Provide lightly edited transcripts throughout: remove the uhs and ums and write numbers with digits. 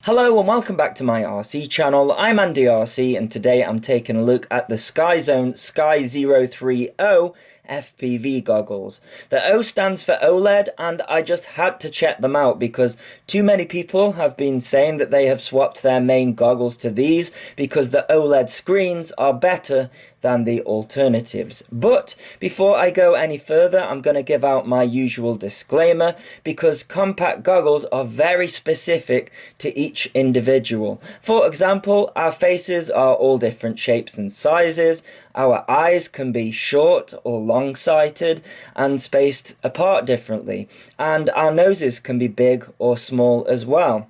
Hello and welcome back to my RC channel. I'm AndyRC and today I'm taking a look at the Sky03O FPV goggles. The O stands for OLED and I just had to check them out because too many people have been saying that they have swapped their main goggles to these because the OLED screens are better than the alternatives. But before I go any further, I'm going to give out my usual disclaimer because compact goggles are very specific to each individual. For example, our faces are all different shapes and sizes, our eyes can be short or long-sighted and spaced apart differently, and our noses can be big or small as well.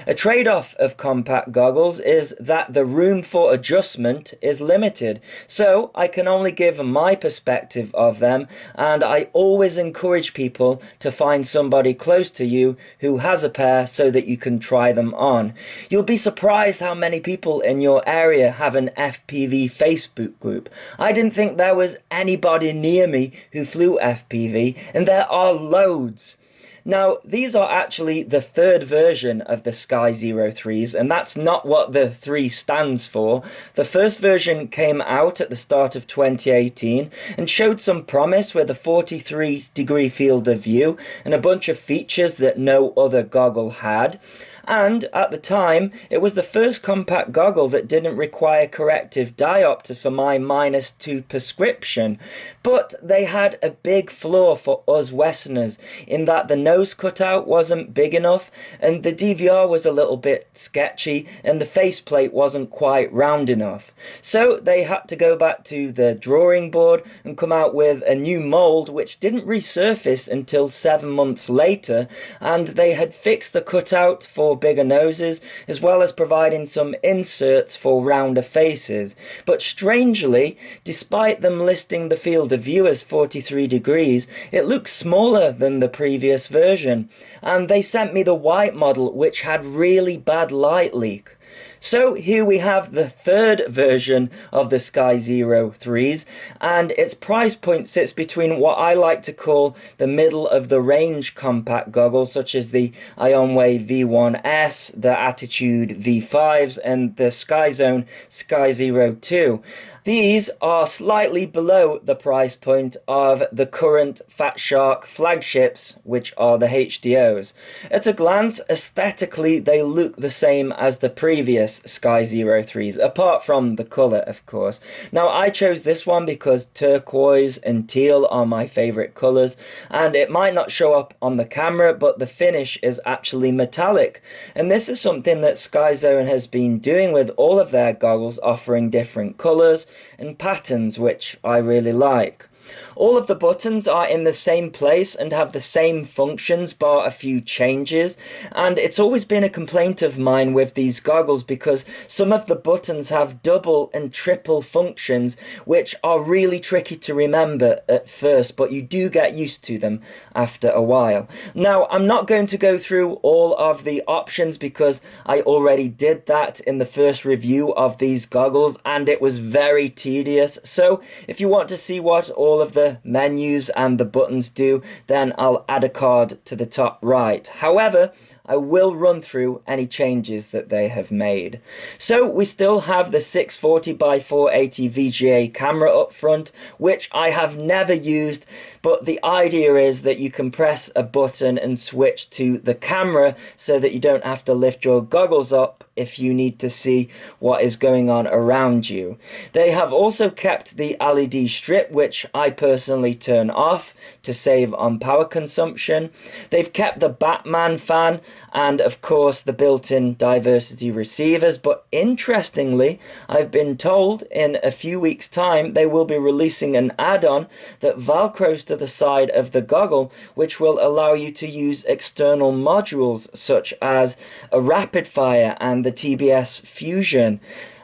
A trade-off of compact goggles is that the room for adjustment is limited, so I can only give my perspective of them, and I always encourage people to find somebody close to you who has a pair so that you can try them on. You'll be surprised how many people in your area have an FPV Facebook group. I didn't think there was anybody near me who flew FPV, and there are loads. Now, these are actually the third version of the Sky03s, and that's not what the 3 stands for. The first version came out at the start of 2018 and showed some promise with a 43-degree field of view and a bunch of features that no other goggle had. And at the time, it was the first compact goggle that didn't require corrective diopter for my -2 prescription. But they had a big flaw for us Westerners in that the nose cutout wasn't big enough and the DVR was a little bit sketchy and the faceplate wasn't quite round enough. So they had to go back to the drawing board and come out with a new mould which didn't resurface until 7 months later, and they had fixed the cutout for bigger noses as well as providing some inserts for rounder faces. But strangely, despite them listing the field of view as 43 degrees, it looks smaller than the previous version, and they sent me the white model which had really bad light leak. So here we have the third version of the Sky03s, and its price point sits between what I like to call the middle of the range compact goggles, such as the Ionway V1S, the Attitude V5s, and the Skyzone Sky02. These are slightly below the price point of the current Fat Shark flagships, which are the HDOs. At a glance, aesthetically, they look the same as the previous Sky03s, apart from the colour, of course. Now, I chose this one because turquoise and teal are my favourite colours, and it might not show up on the camera, but the finish is actually metallic. And this is something that Skyzone has been doing with all of their goggles, offering different colours and patterns, which I really like. All of the buttons are in the same place and have the same functions bar a few changes, and it's always been a complaint of mine with these goggles because some of the buttons have double and triple functions which are really tricky to remember at first, but you do get used to them after a while. Now, I'm not going to go through all of the options because I already did that in the first review of these goggles and it was very tedious, so if you want to see what all of the menus and the buttons do, then I'll add a card to the top right. However, I will run through any changes that they have made. So we still have the 640 by 480 VGA camera up front, which I have never used, but the idea is that you can press a button and switch to the camera so that you don't have to lift your goggles up if you need to see what is going on around you. They have also kept the LED strip, which I personally turn off to save on power consumption. They've kept the Batman fan and of course the built-in diversity receivers, but interestingly, I've been told in a few weeks' time they will be releasing an add-on that velcros to the side of the goggle, which will allow you to use external modules such as a Radpidfire and the TBS Fusion.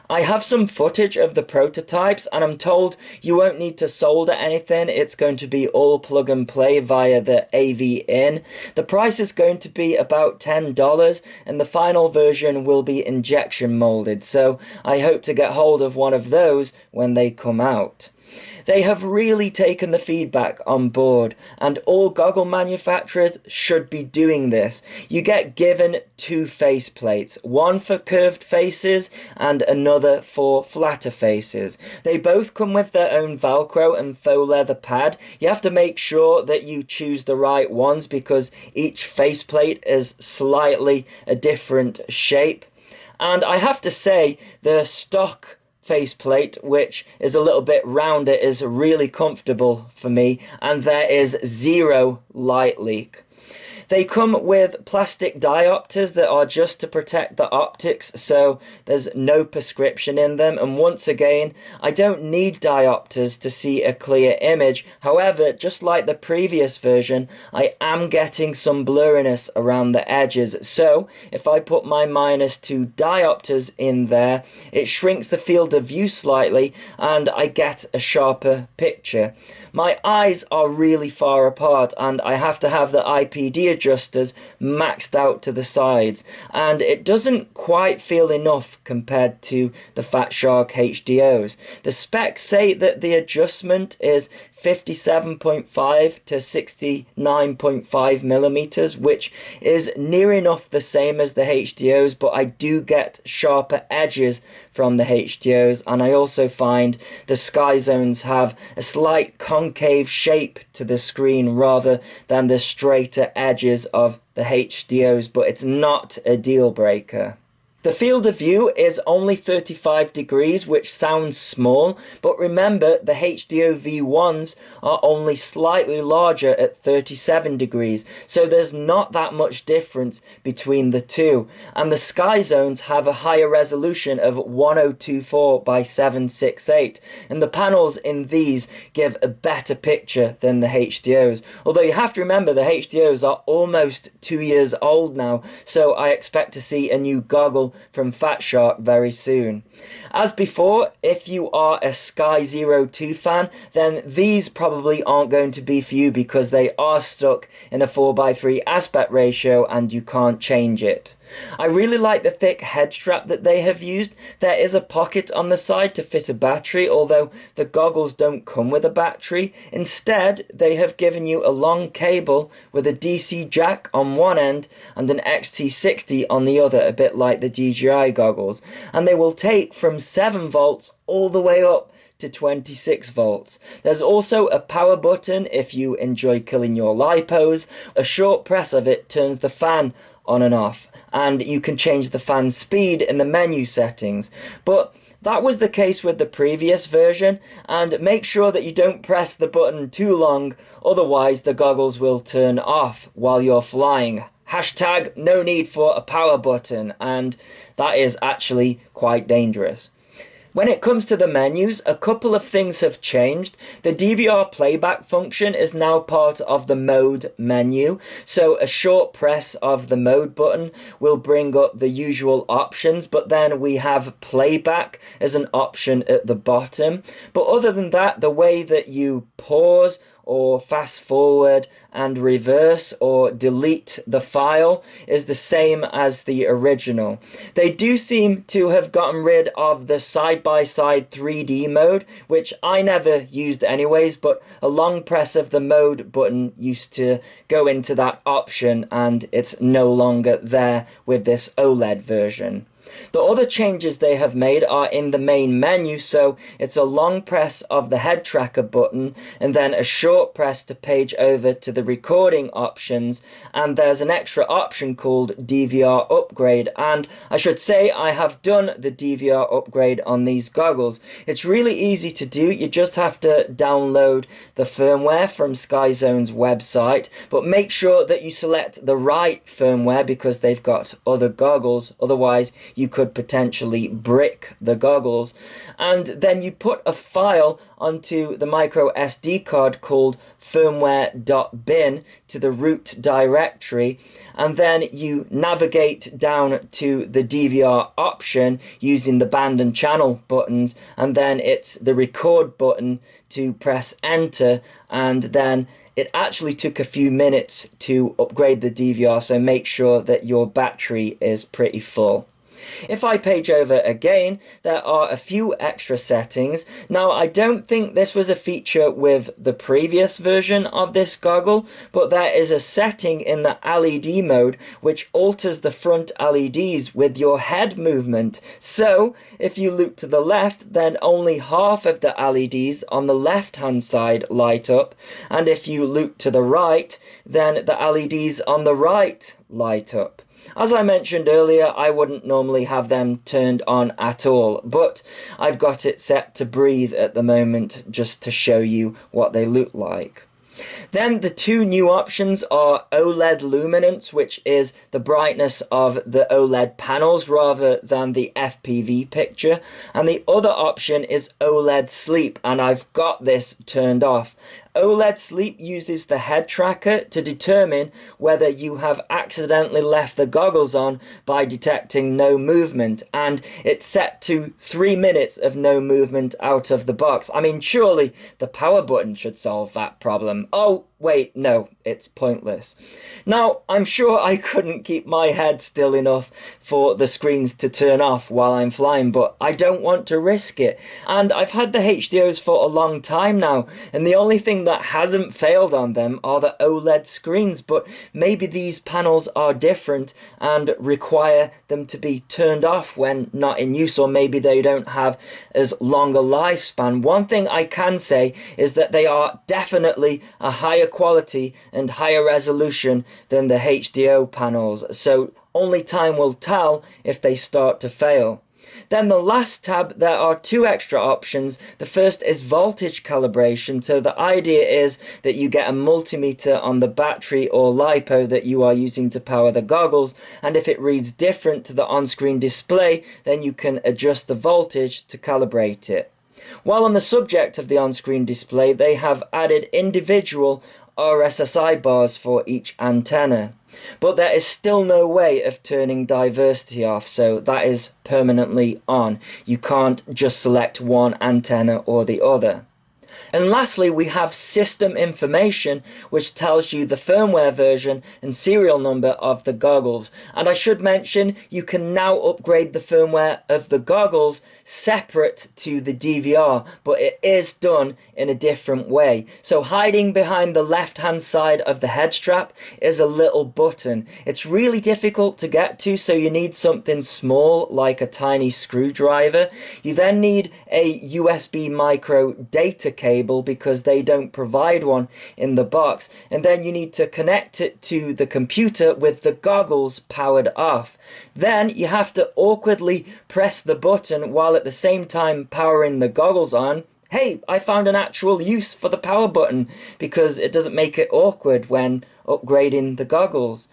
I have some footage of the prototypes and I'm told you won't need to solder anything. It's going to be all plug and play via the AV in. The price is going to be about $10 and the final version will be injection molded, so I hope to get hold of one of those when they come out. They have really taken the feedback on board, and all goggle manufacturers should be doing this. You get given two face plates, one for curved faces and another for flatter faces. They both come with their own Velcro and faux leather pad. You have to make sure that you choose the right ones because each faceplate is slightly a different shape. And I have to say, the stock faceplate, which is a little bit rounder, is really comfortable for me, and there is zero light leak. They come with plastic diopters that are just to protect the optics, so there's no prescription in them. And once again, I don't need diopters to see a clear image. However, just like the previous version, I am getting some blurriness around the edges. So if I put my -2 diopters in there, it shrinks the field of view slightly and I get a sharper picture. My eyes are really far apart and I have to have the IPD adjusters maxed out to the sides, and it doesn't quite feel enough compared to the Fat Shark HDOs. The specs say that the adjustment is 57.5 to 69.5 millimeters, which is near enough the same as the HDOs, but I do get sharper edges from the HDOs, and I also find the Sky Zones have a slight concave shape to the screen rather than the straighter edges of the HDOs, but it's not a deal breaker. The field of view is only 35 degrees, which sounds small, but remember the HDO V1s are only slightly larger at 37 degrees, so there's not that much difference between the two. And the Sky Zones have a higher resolution of 1024 by 768, and the panels in these give a better picture than the HDOs. Although you have to remember the HDOs are almost 2 years old now, so I expect to see a new goggle from Fat Shark very soon. As before, if you are a Sky02 fan, then these probably aren't going to be for you because they are stuck in a 4:3 aspect ratio and you can't change it. I really like the thick head strap that they have used. There is a pocket on the side to fit a battery, although the goggles don't come with a battery. Instead, they have given you a long cable with a DC jack on one end and an XT60 on the other, a bit like the DJI goggles. And they will take from 7 volts all the way up to 26 volts. There's also a power button if you enjoy killing your lipos. A short press of it turns the fan on and off, and you can change the fan speed in the menu settings. But that was the case with the previous version, and make sure that you don't press the button too long, otherwise the goggles will turn off while you're flying. Hashtag no need for a power button, and that is actually quite dangerous. When it comes to the menus, a couple of things have changed. The DVR playback function is now part of the mode menu, so a short press of the mode button will bring up the usual options, but then we have playback as an option at the bottom. But other than that, the way that you pause or fast forward and reverse or delete the file is the same as the original. They do seem to have gotten rid of the side-by-side 3D mode, which I never used anyways, but a long press of the mode button used to go into that option, and it's no longer there with this OLED version. The other changes they have made are in the main menu, so it's a long press of the head tracker button and then a short press to page over to the recording options, and there's an extra option called DVR Upgrade, and I should say I have done the DVR Upgrade on these goggles. It's really easy to do. You just have to download the firmware from SkyZone's website, but make sure that you select the right firmware because they've got other goggles, otherwise you could potentially brick the goggles. And then you put a file onto the micro SD card called firmware.bin to the root directory, and then you navigate down to the DVR option using the band and channel buttons, and then it's the record button to press enter, and then it actually took a few minutes to upgrade the DVR, so make sure that your battery is pretty full. If I page over again, there are a few extra settings. Now, I don't think this was a feature with the previous version of this goggle, but there is a setting in the LED mode which alters the front LEDs with your head movement. So, if you look to the left, then only half of the LEDs on the left-hand side light up, and if you look to the right, then the LEDs on the right light up. As I mentioned earlier, I wouldn't normally have them turned on at all, but I've got it set to breathe at the moment just to show you what they look like. Then the two new options are OLED luminance, which is the brightness of the OLED panels rather than the FPV picture, and the other option is OLED sleep, and I've got this turned off. OLED sleep uses the head tracker to determine whether you have accidentally left the goggles on by detecting no movement, and it's set to 3 minutes of no movement out of the box. I mean, surely the power button should solve that problem. Oh, wait, no, it's pointless. Now, I'm sure I couldn't keep my head still enough for the screens to turn off while I'm flying, but I don't want to risk it. And I've had the HDOs for a long time now, and the only thing that hasn't failed on them are the OLED screens, but maybe these panels are different and require them to be turned off when not in use, or maybe they don't have as long a lifespan. One thing I can say is that they are definitely a higher quality and higher resolution than the HDO panels, so only time will tell if they start to fail. Then the last tab, there are two extra options. The first is voltage calibration. So the idea is that you get a multimeter on the battery or LiPo that you are using to power the goggles, and if it reads different to the on-screen display, then you can adjust the voltage to calibrate it. While on the subject of the on-screen display, they have added individual RSSI bars for each antenna. But there is still no way of turning diversity off, so that is permanently on. You can't just select one antenna or the other. And lastly, we have system information, which tells you the firmware version and serial number of the goggles. And I should mention, you can now upgrade the firmware of the goggles separate to the DVR, but it is done in a different way. So hiding behind the left-hand side of the head strap is a little button. It's really difficult to get to, so you need something small like a tiny screwdriver. You then need a USB micro data cable because they don't provide one in the box, and then you need to connect it to the computer with the goggles powered off. Then you have to awkwardly press the button while at the same time powering the goggles on. Hey, I found an actual use for the power button because it doesn't make it awkward when upgrading the goggles.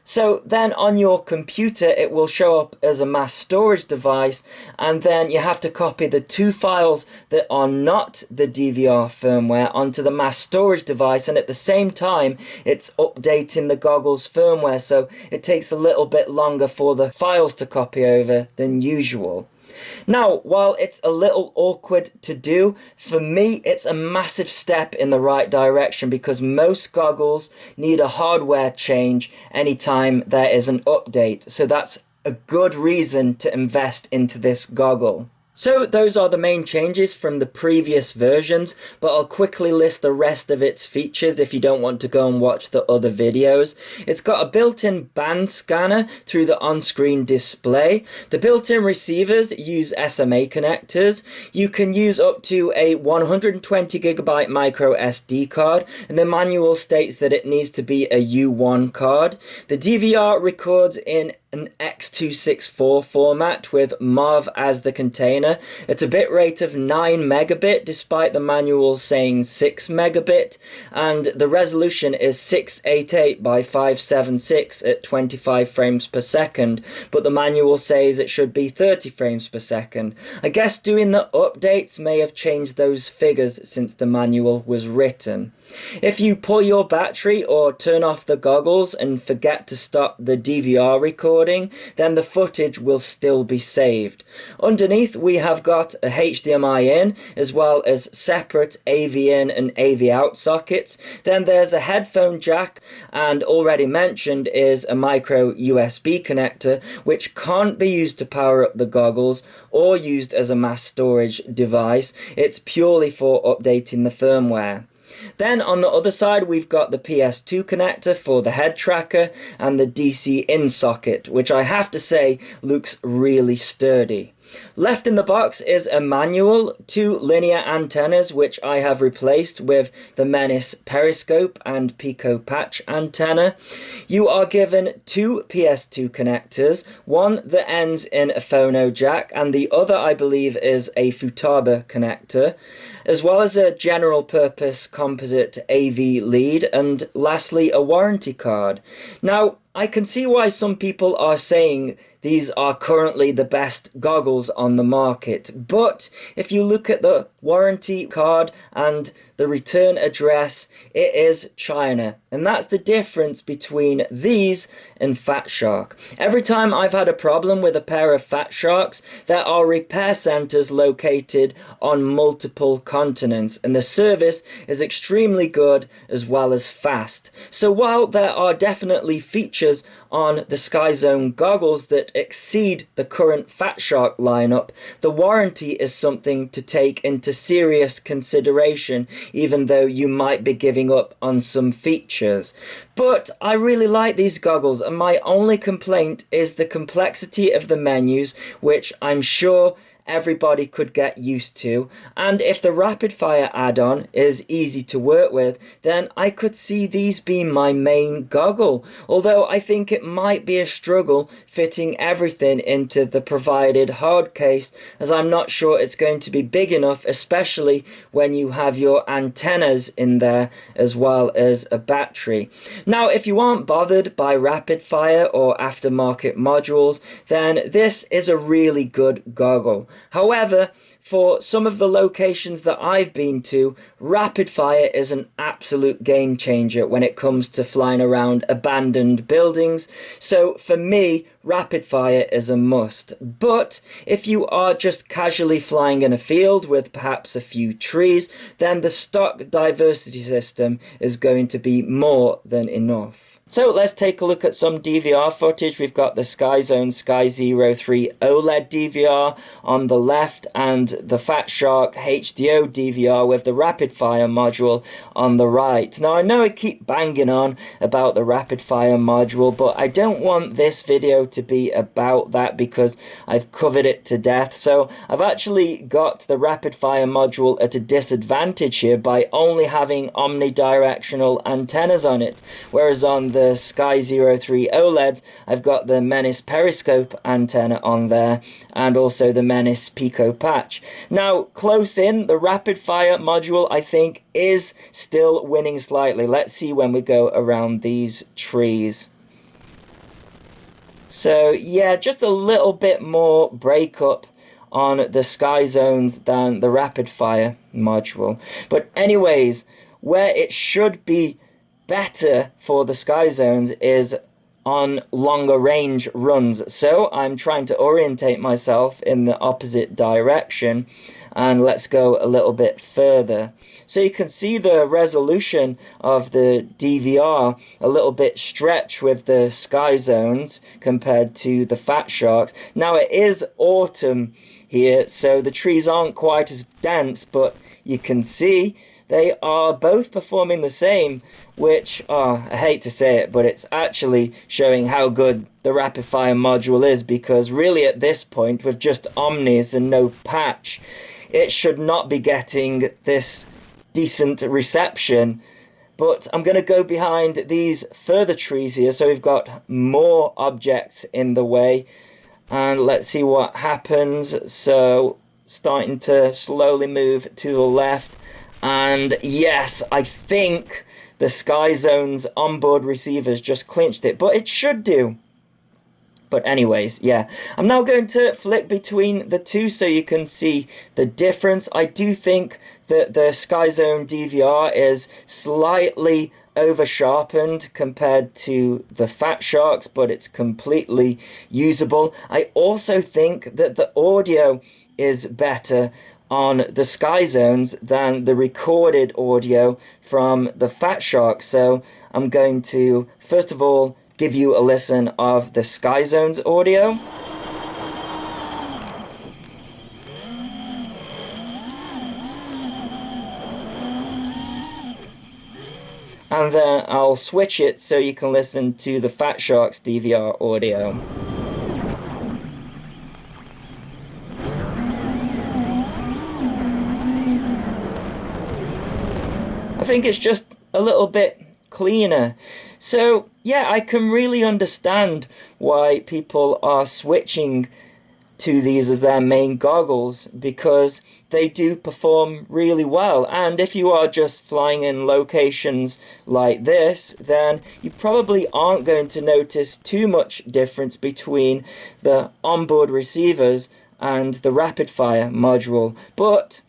So then on your computer it will show up as a mass storage device, and then you have to copy the two files that are not the DVR firmware onto the mass storage device, and at the same time it's updating the goggles firmware, so it takes a little bit longer for the files to copy over than usual. Now, while it's a little awkward to do, for me it's a massive step in the right direction because most goggles need a hardware change anytime there is an update, so that's a good reason to invest into this goggle. So those are the main changes from the previous versions, but I'll quickly list the rest of its features if you don't want to go and watch the other videos. It's got a built-in band scanner through the on-screen display. The built-in receivers use SMA connectors. You can use up to a 120GB micro SD card, and the manual states that it needs to be a U1 card. The DVR records in an X264 format with MOV as the container. It's a bitrate of 9 megabit despite the manual saying 6 megabit, and the resolution is 688 by 576 at 25 frames per second, but the manual says it should be 30 frames per second. I guess doing the updates may have changed those figures since the manual was written. If you pull your battery or turn off the goggles and forget to stop the DVR recording, then the footage will still be saved. Underneath we have got a HDMI in as well as separate AV in and AV out sockets. Then there's a headphone jack, and already mentioned is a micro USB connector which can't be used to power up the goggles or used as a mass storage device. It's purely for updating the firmware. Then on the other side we've got the PS2 connector for the head tracker and the DC in socket, which I have to say looks really sturdy. Left in the box is a manual, 2 linear antennas which I have replaced with the Menace periscope and Pico patch antenna. You are given 2 PS2 connectors, one that ends in a phono jack and the other I believe is a Futaba connector, as well as a general purpose composite AV lead, and lastly a warranty card. Now I can see why some people are saying these are currently the best goggles on the market, but if you look at the warranty card and the return address, it is China, and that's the difference between these and Fat Shark. Every time I've had a problem with a pair of Fat Sharks, there are repair centers located on multiple continents, and the service is extremely good as well as fast. So while there are definitely features on the SkyZone goggles that exceed the current Fat Shark lineup, the warranty is something to take into serious consideration, even though you might be giving up on some features. But I really like these goggles, and my only complaint is the complexity of the menus, which I'm sure everybody could get used to, and if the Radpidfire add-on is easy to work with, then I could see these being my main goggle, although I think it might be a struggle fitting everything into the provided hard case, as I'm not sure it's going to be big enough, especially when you have your antennas in there as well as a battery. Now if you aren't bothered by Radpidfire or aftermarket modules, then this is a really good goggle. However, for some of the locations that I've been to, Radpidfire is an absolute game changer when it comes to flying around abandoned buildings. So for me, Radpidfire is a must. But if you are just casually flying in a field with perhaps a few trees, then the stock diversity system is going to be more than enough. So let's take a look at some DVR footage. We've got the SkyZone Sky03 OLED DVR on the left and the Fat Shark HDO DVR with the Radpidfire module on the right. Now I know I keep banging on about the Radpidfire module, but I don't want this video to be about that because I've covered it to death. So I've actually got the Radpidfire module at a disadvantage here by only having omnidirectional antennas on it, whereas on the Sky03 OLEDs, I've got the Menace periscope antenna on there and also the Menace Pico patch. Now, close in, the Radpidfire module, I think, is still winning slightly. Let's see when we go around these trees. So, yeah, just a little bit more breakup on the SkyZones than the Radpidfire module. But anyways, where it should be better for the SkyZones is on longer range runs. So I'm trying to orientate myself in the opposite direction, and let's go a little bit further. So you can see the resolution of the DVR a little bit stretched with the SkyZones compared to the Fat Sharks. Now it is autumn here, so the trees aren't quite as dense, but you can see they are both performing the same, which, I hate to say it, but it's actually showing how good the Radpidfire module is, because really at this point, with just omnis and no patch, it should not be getting this decent reception. But I'm going to go behind these further trees here, so we've got more objects in the way, and let's see what happens. So starting to slowly move to the left, and yes, I think the SkyZone's onboard receivers just clinched it, but it should do. But anyways, yeah. I'm now going to flick between the two so you can see the difference. I do think that the SKY03 DVR is slightly over sharpened compared to the Fat Sharks, but it's completely usable. I also think that the audio is better on the SKY03s than the recorded audio from the Fat Shark. So I'm going to first of all give you a listen of the SKY03's audio. And then I'll switch it so you can listen to the Fat Shark's DVR audio. I think it's just a little bit cleaner. So yeah, I can really understand why people are switching to these as their main goggles, because they do perform really well. And if you are just flying in locations like this, then you probably aren't going to notice too much difference between the onboard receivers and the Radpidfire module. But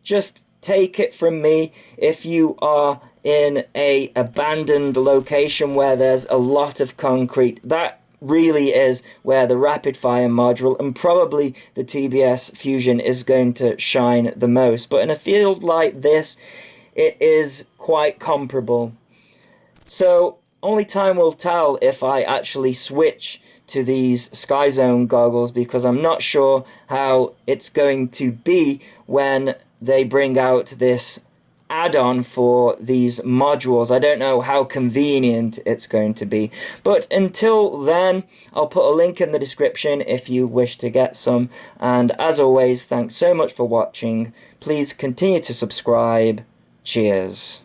just take it from me, if you are in a abandoned location where there's a lot of concrete, that really is where the Radpidfire module and probably the TBS Fusion is going to shine the most. But in a field like this, it is quite comparable. So only time will tell if I actually switch to these SKY03 goggles, because I'm not sure how it's going to be when they bring out this add-on for these modules. I don't know how convenient it's going to be. But until then, I'll put a link in the description if you wish to get some. And as always, thanks so much for watching. Please continue to subscribe. Cheers.